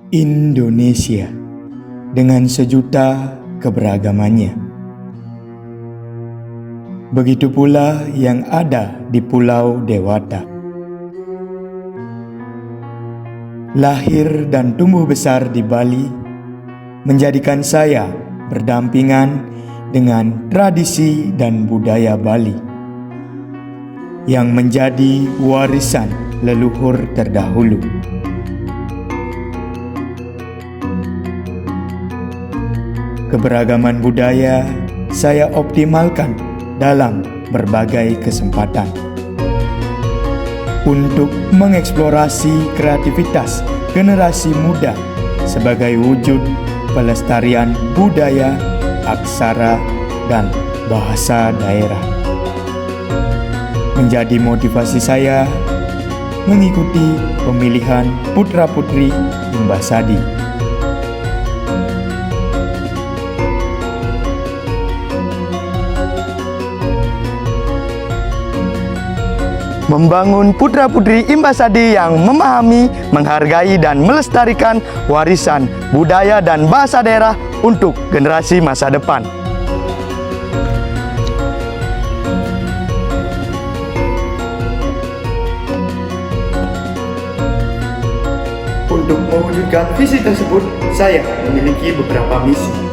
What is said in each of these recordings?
Indonesia dengan sejuta keberagamannya. Begitu pula yang ada di Pulau Dewata. Lahir dan tumbuh besar di Bali menjadikan saya berdampingan dengan tradisi dan budaya Bali yang menjadi warisan leluhur terdahulu. Keberagaman budaya saya optimalkan dalam berbagai kesempatan untuk mengeksplorasi kreativitas generasi muda sebagai wujud pelestarian budaya, aksara, dan bahasa daerah. Menjadi motivasi saya mengikuti pemilihan putra-putri Imbasadi. Membangun putra-putri Imbasadi yang memahami, menghargai, dan melestarikan warisan budaya dan bahasa daerah untuk generasi masa depan. Untuk mewujudkan visi tersebut, saya memiliki beberapa misi.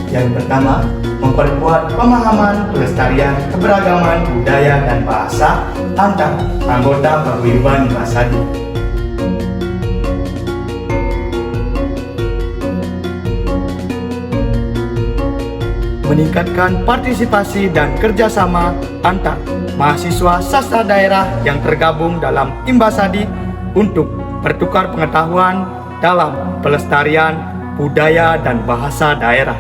Yang pertama, memperkuat pemahaman pelestarian keberagaman budaya dan bahasa antar anggota paguyuban Imbasadi. Meningkatkan partisipasi dan kerjasama antar mahasiswa sastra daerah yang tergabung dalam Imbasadi untuk bertukar pengetahuan dalam pelestarian budaya dan bahasa daerah.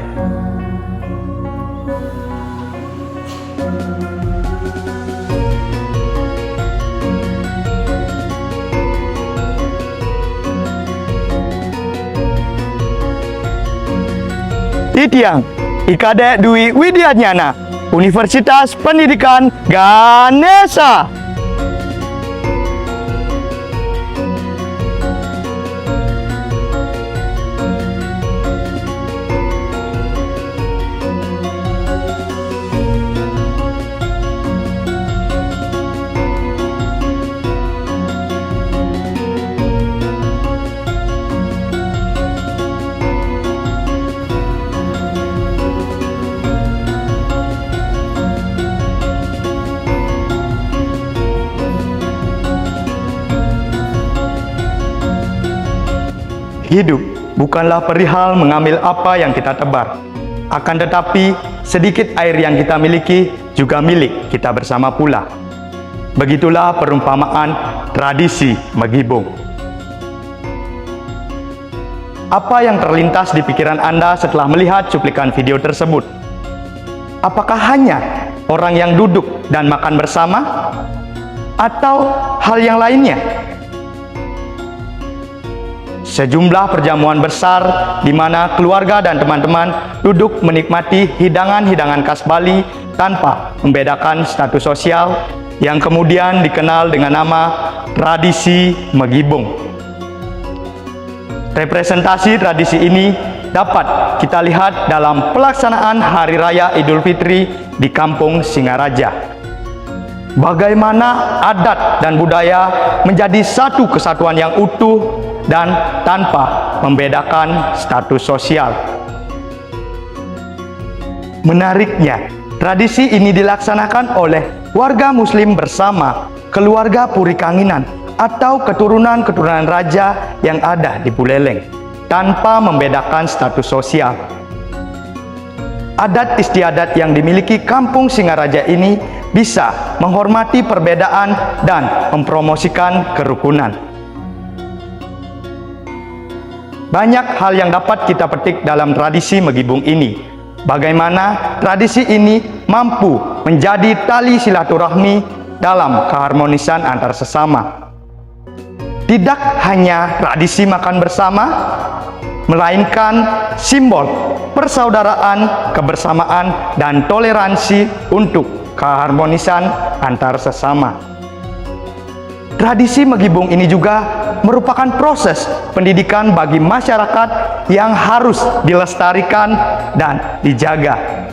Titiang, Ikadek Dwi Widyanyana, Universitas Pendidikan Ganesha. Hidup bukanlah perihal mengambil apa yang kita tebar. Akan tetapi, sedikit air yang kita miliki juga milik kita bersama pula. Begitulah perumpamaan tradisi Megibung. Apa yang terlintas di pikiran Anda setelah melihat cuplikan video tersebut? Apakah hanya orang yang duduk dan makan bersama? Atau hal yang lainnya? Sejumlah perjamuan besar di mana keluarga dan teman-teman duduk menikmati hidangan-hidangan khas Bali tanpa membedakan status sosial yang kemudian dikenal dengan nama tradisi Megibung. Representasi tradisi ini dapat kita lihat dalam pelaksanaan Hari Raya Idul Fitri di Kampung Singaraja. Bagaimana adat dan budaya menjadi satu kesatuan yang utuh dan tanpa membedakan status sosial. Menariknya, tradisi ini dilaksanakan oleh warga Muslim bersama keluarga Puri Kanginan atau keturunan-keturunan raja yang ada di Buleleng, tanpa membedakan status sosial. Adat istiadat yang dimiliki Kampung Singaraja ini bisa menghormati perbedaan dan mempromosikan kerukunan. Banyak hal yang dapat kita petik dalam tradisi Megibung ini. Bagaimana tradisi ini mampu menjadi tali silaturahmi dalam keharmonisan antar sesama. Tidak hanya tradisi makan bersama, melainkan simbol persaudaraan, kebersamaan, dan toleransi untuk keharmonisan antar sesama. Tradisi Megibung ini juga merupakan proses pendidikan bagi masyarakat yang harus dilestarikan dan dijaga.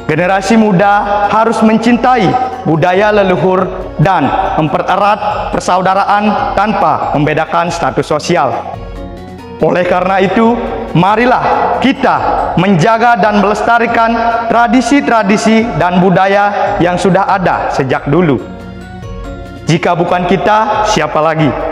Generasi muda harus mencintai budaya leluhur dan mempererat persaudaraan tanpa membedakan status sosial. Oleh karena itu, marilah kita menjaga dan melestarikan tradisi-tradisi dan budaya yang sudah ada sejak dulu. Jika bukan kita, siapa lagi?